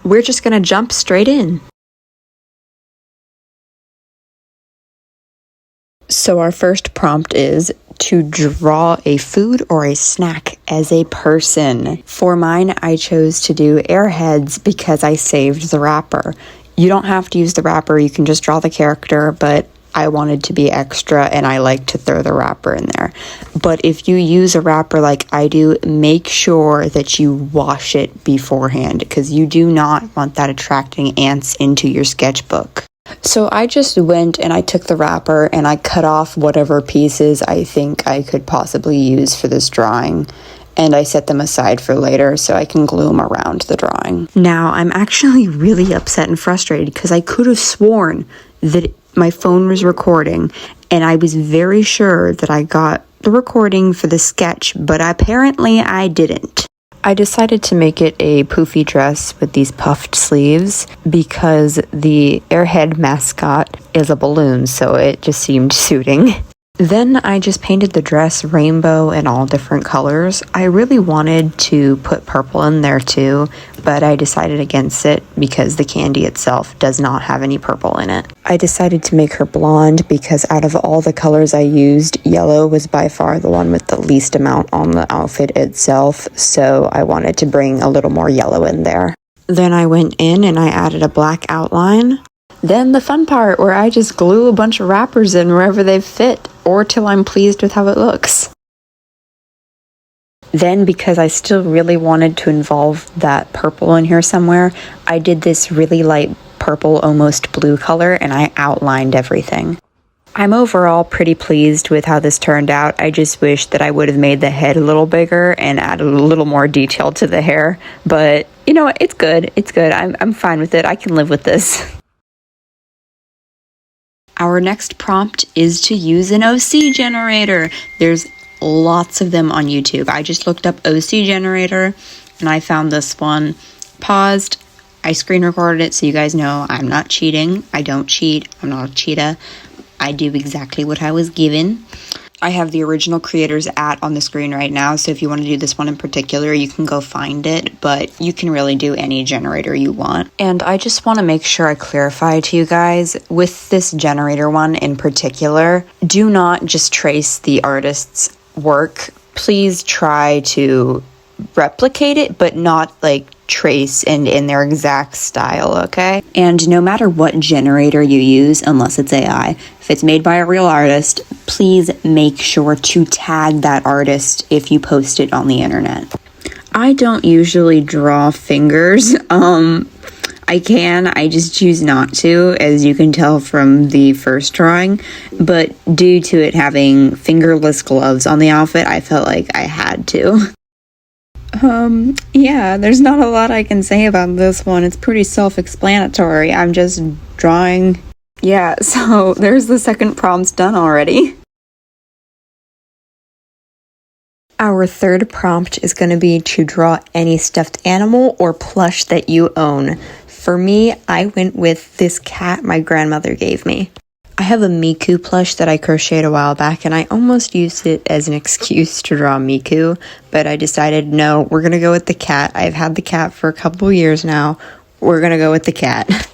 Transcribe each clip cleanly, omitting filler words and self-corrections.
we're just gonna jump straight in. So our first prompt is to draw a food or a snack as a person. For mine, I chose to do airheads because I saved the wrapper. You don't have to use the wrapper, you can just draw the character, but I wanted to be extra and I like to throw the wrapper in there. But if you use a wrapper like I do, make sure that you wash it beforehand because you do not want that attracting ants into your sketchbook. So I just went and I took the wrapper and I cut off whatever pieces I think I could possibly use for this drawing. And I set them aside for later so I can glue them around the drawing. Now, I'm actually really upset and frustrated because I could have sworn that my phone was recording and I was very sure that I got the recording for the sketch, but apparently I didn't. I decided to make it a poofy dress with these puffed sleeves because the airhead mascot is a balloon, so it just seemed suiting. Then I just painted the dress rainbow and all different colors. I really wanted to put purple in there too, but I decided against it because the candy itself does not have any purple in it. I decided to make her blonde because out of all the colors I used, yellow was by far the one with the least amount on the outfit itself, so I wanted to bring a little more yellow in there. Then I went in and I added a black outline. Then the fun part where I just glue a bunch of wrappers in wherever they fit or till I'm pleased with how it looks. Then because I still really wanted to involve that purple in here somewhere, I did this really light purple, almost blue color, and I outlined everything. I'm overall pretty pleased with how this turned out. I just wish that I would have made the head a little bigger and added a little more detail to the hair, but you know, it's good. It's good. I'm fine with it. I can live with this. Our next prompt is to use an OC generator. There's lots of them on YouTube. I just looked up OC generator and I found this one. Paused. I screen recorded it so you guys know I'm not cheating. I don't cheat. I'm not a cheetah. I do exactly what I was given. I have the original creator's on the screen right now, so if you want to do this one in particular, you can go find it, but you can really do any generator you want. And I just want to make sure I clarify to you guys, with this generator one in particular, do not just trace the artist's work. Please try to replicate it, but not like trace and in their exact style, okay? And no matter what generator you use, unless it's AI, if it's made by a real artist, please make sure to tag that artist if you post it on the internet. I don't usually draw fingers. I just choose not to, as you can tell from the first drawing, but due to it having fingerless gloves on the outfit, I felt like I had to. Yeah, there's not a lot I can say about this one. It's pretty self-explanatory. I'm just drawing. Yeah, so there's the second prompt done already. Our third prompt is going to be to draw any stuffed animal or plush that you own. For me, I went with this cat my grandmother gave me. I have a Miku plush that I crocheted a while back, and I almost used it as an excuse to draw Miku, but I decided, no, we're going to go with the cat. I've had the cat for a couple years now. We're going to go with the cat.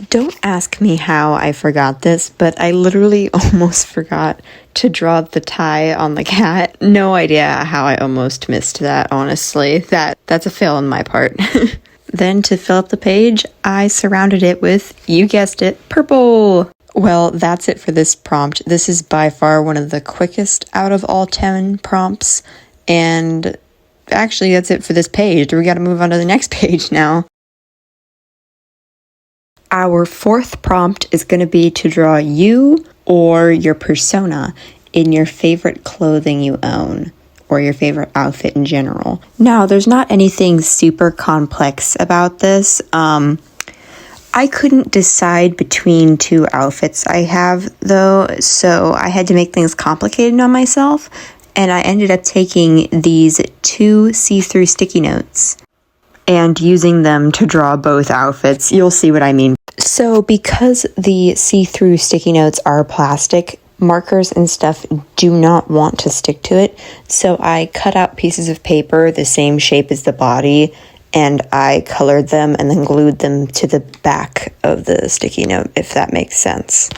Don't ask me how I forgot this, but I literally almost forgot to draw the tie on the cat. No idea how I almost missed that, honestly. That's a fail on my part. Then to fill up the page, I surrounded it with, you guessed it, purple. Well, that's it for this prompt. This is by far one of the quickest out of all 10 prompts. And actually, that's it for this page. We got to move on to the next page now. Our fourth prompt is going to be to draw you or your persona in your favorite clothing you own, or your favorite outfit in general. Now, there's not anything super complex about this. I couldn't decide between two outfits I have, though, so I had to make things complicated on myself, and I ended up taking these 2 see-through sticky notes and using them to draw both outfits. You'll see what I mean. So because the see-through sticky notes are plastic, markers and stuff do not want to stick to it, so I cut out pieces of paper the same shape as the body and I colored them and then glued them to the back of the sticky note, if that makes sense.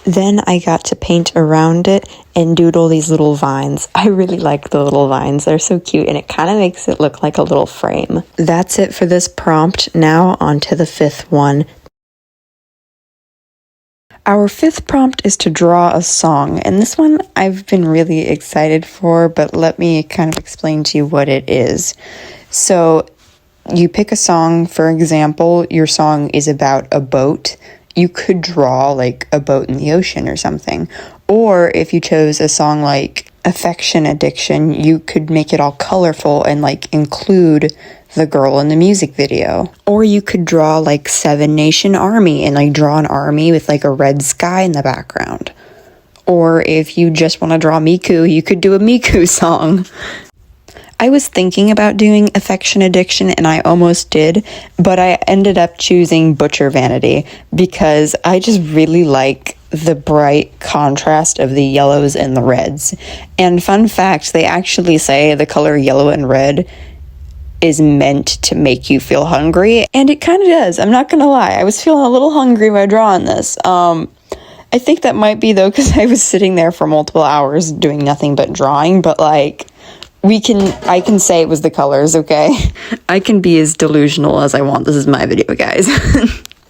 Then I got to paint around it and doodle these little vines. I really like the little vines. They're so cute, and it kind of makes it look like a little frame. That's it for this prompt. Now on to the fifth one. Our fifth prompt is to draw a song, and this one I've been really excited for, but let me kind of explain to you what it is. So you pick a song. For example, your song is about a boat. You could draw like a boat in the ocean or something. Or if you chose a song like Affection Addiction, you could make it all colorful and like include the girl in the music video. Or you could draw like Seven Nation Army and like draw an army with like a red sky in the background. Or if you just want to draw Miku, you could do a Miku song. I was thinking about doing Affection Addiction, and I almost did, but I ended up choosing Butcher Vanity because I just really like the bright contrast of the yellows and the reds. And fun fact, they actually say the color yellow and red is meant to make you feel hungry, and it kind of does. I'm not gonna lie, I was feeling a little hungry while drawing this. I think that might be though because I was sitting there for multiple hours doing nothing but drawing, but like I can say it was the colors, okay? I can be as delusional as I want. This is my video, guys.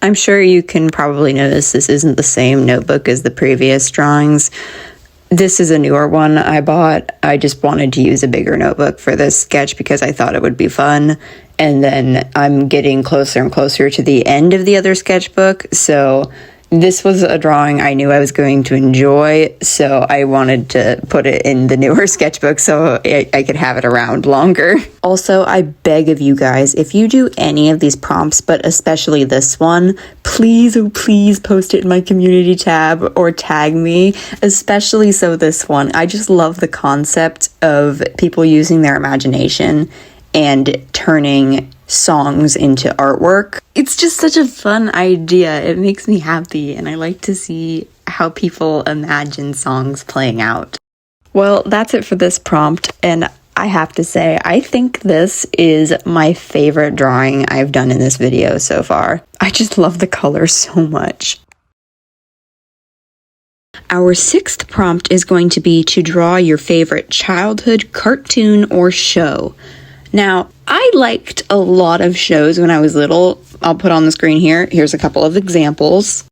I'm sure you can probably notice this isn't the same notebook as the previous drawings. This is a newer one I bought. I just wanted to use a bigger notebook for this sketch because I thought it would be fun. And then I'm getting closer and closer to the end of the other sketchbook, so this was a drawing I knew I was going to enjoy, so I wanted to put it in the newer sketchbook so I could have it around longer. Also, I beg of you guys, if you do any of these prompts, but especially this one, please, oh please post it in my community tab or tag me, especially so this one. I just love the concept of people using their imagination and turning songs into artwork. It's just such a fun idea. It makes me happy, and I like to see how people imagine songs playing out. Well, that's it for this prompt, and I have to say, I think this is my favorite drawing I've done in this video so far. I just love the color so much. Our sixth prompt is going to be to draw your favorite childhood cartoon or show. Now, I liked a lot of shows when I was little. I'll put on the screen here. Here's a couple of examples.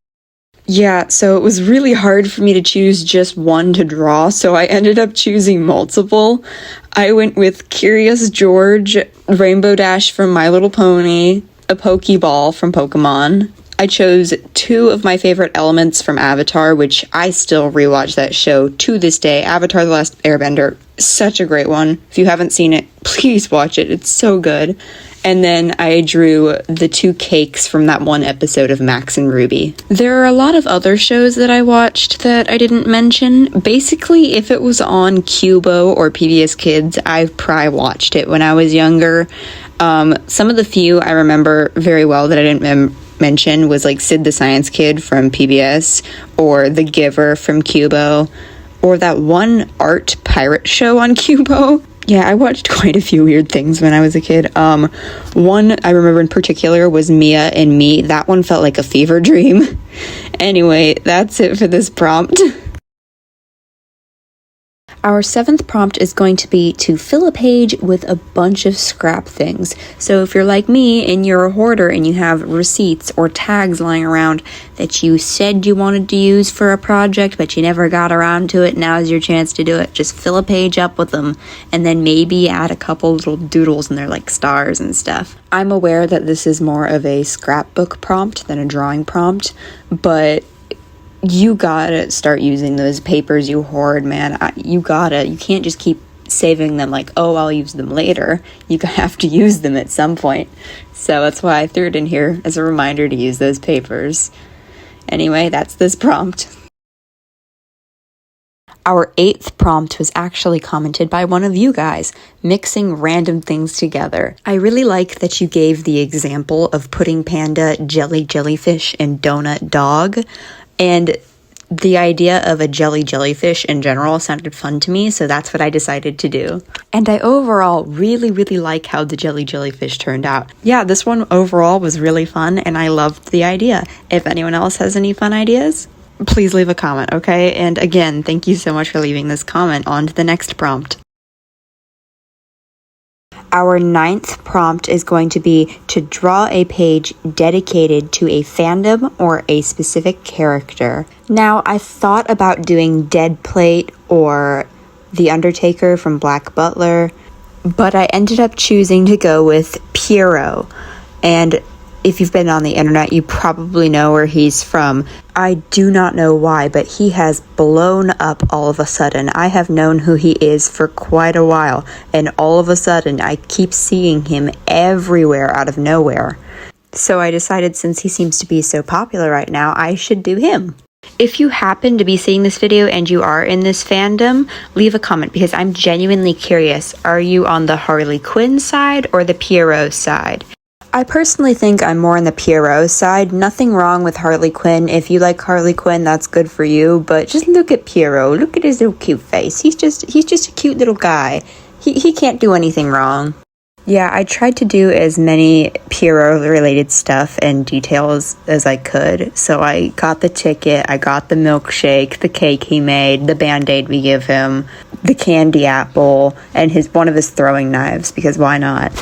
Yeah, so it was really hard for me to choose just one to draw, so I ended up choosing multiple. I went with Curious George, Rainbow Dash from My Little Pony, a Pokeball from Pokemon. I chose two of my favorite elements from Avatar, which I still rewatch that show to this day. Avatar: The Last Airbender, such a great one. If you haven't seen it, please watch it. It's so good. And then I drew the two cakes from that one episode of Max and Ruby. There are a lot of other shows that I watched that I didn't mention. Basically, if it was on Cubo or PBS Kids, I've probably watched it when I was younger. Some of the few I remember very well that I didn't mention was like Sid the Science Kid from PBS, or The Giver from Cubo, or that one art pirate show on Cubo. Yeah, I watched quite a few weird things when I was a kid. One I remember in particular was Mia and Me. That one felt like a fever dream. Anyway, that's it for this prompt. Our seventh prompt is going to be to fill a page with a bunch of scrap things. So if you're like me and you're a hoarder and you have receipts or tags lying around that you said you wanted to use for a project but you never got around to it, now's your chance to do it. Just fill a page up with them and then maybe add a couple little doodles in there like stars and stuff. I'm aware that this is more of a scrapbook prompt than a drawing prompt, but you gotta start using those papers you hoard, man. You can't just keep saving them like, oh, I'll use them later. You have to use them at some point. So that's why I threw it in here as a reminder to use those papers. Anyway, that's this prompt. Our eighth prompt was actually commented by one of you guys, mixing random things together. I really like that you gave the example of pudding panda, jellyfish, and donut dog. And the idea of a jellyfish in general sounded fun to me, so that's what I decided to do. And I overall really like how the jellyfish turned out. Yeah, this one overall was really fun, and I loved the idea. If anyone else has any fun ideas, please leave a comment, okay? And again, thank you so much for leaving this comment. On to the next prompt. Our 9th prompt is going to be to draw a page dedicated to a fandom or a specific character. Now, I thought about doing Dead Plate or The Undertaker from Black Butler, but I ended up choosing to go with Piero. And if you've been on the internet, you probably know where he's from. I do not know why, but he has blown up all of a sudden. I have known who he is for quite a while, and all of a sudden I keep seeing him everywhere out of nowhere. So I decided, since he seems to be so popular right now, I should do him. If you happen to be seeing this video and you are in this fandom, leave a comment because I'm genuinely curious. Are you on the Harley Quinn side or the Piero side? I personally think I'm more on the Piero side. Nothing wrong with Harley Quinn. If you like Harley Quinn, that's good for you. But just look at Piero. Look at his little cute face. He's just a cute little guy. He can't do anything wrong. Yeah, I tried to do as many Piero-related stuff and details as I could. So I got the ticket, I got the milkshake, the cake he made, the Band-Aid we give him, the candy apple, and one of his throwing knives, because why not?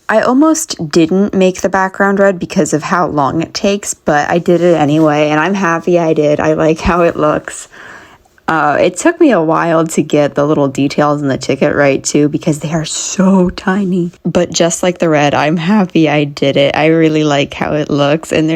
I almost didn't make the background red because of how long it takes, but I did it anyway, and I'm happy I did. I like how it looks. It took me a while to get the little details in the ticket right, too, because they are so tiny. But just like the red, I'm happy I did it. I really like how it looks, and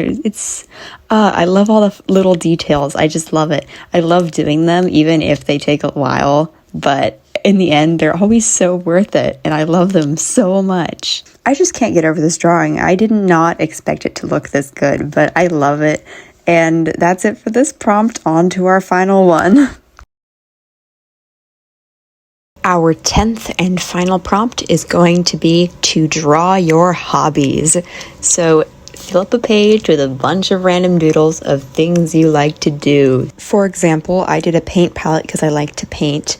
I love all the little details. I just love it. I love doing them, even if they take a while, but in the end, they're always so worth it, and I love them so much. I just can't get over this drawing. I did not expect it to look this good, but I love it. And that's it for this prompt. On to our final one. Our 10th and final prompt is going to be to draw your hobbies. So fill up a page with a bunch of random doodles of things you like to do. For example, I did a paint palette because I like to paint,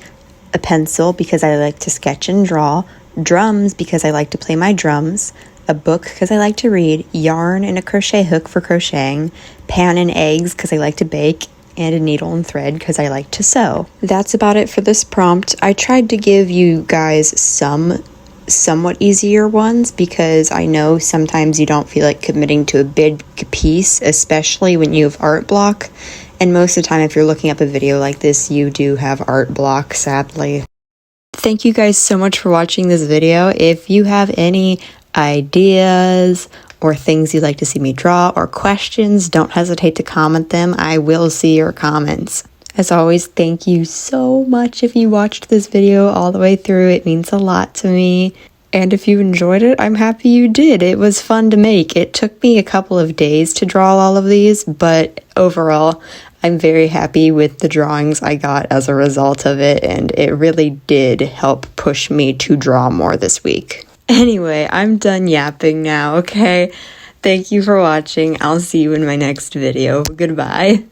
a pencil because I like to sketch and draw, drums because I like to play my drums, a book because I like to read, yarn and a crochet hook for crocheting, pan and eggs because I like to bake, and a needle and thread because I like to sew. That's about it for this prompt. I tried to give you guys some somewhat easier ones because I know sometimes you don't feel like committing to a big piece, especially when you have art block. And most of the time, if you're looking up a video like this, you do have art block, sadly. Thank you guys so much for watching this video. If you have any ideas or things you'd like to see me draw or questions, don't hesitate to comment them. I will see your comments. As always, thank you so much if you watched this video all the way through. It means a lot to me. And if you enjoyed it, I'm happy you did. It was fun to make. It took me a couple of days to draw all of these, but overall, I'm very happy with the drawings I got as a result of it, and it really did help push me to draw more this week. Anyway, I'm done yapping now, okay? Thank you for watching. I'll see you in my next video. Goodbye.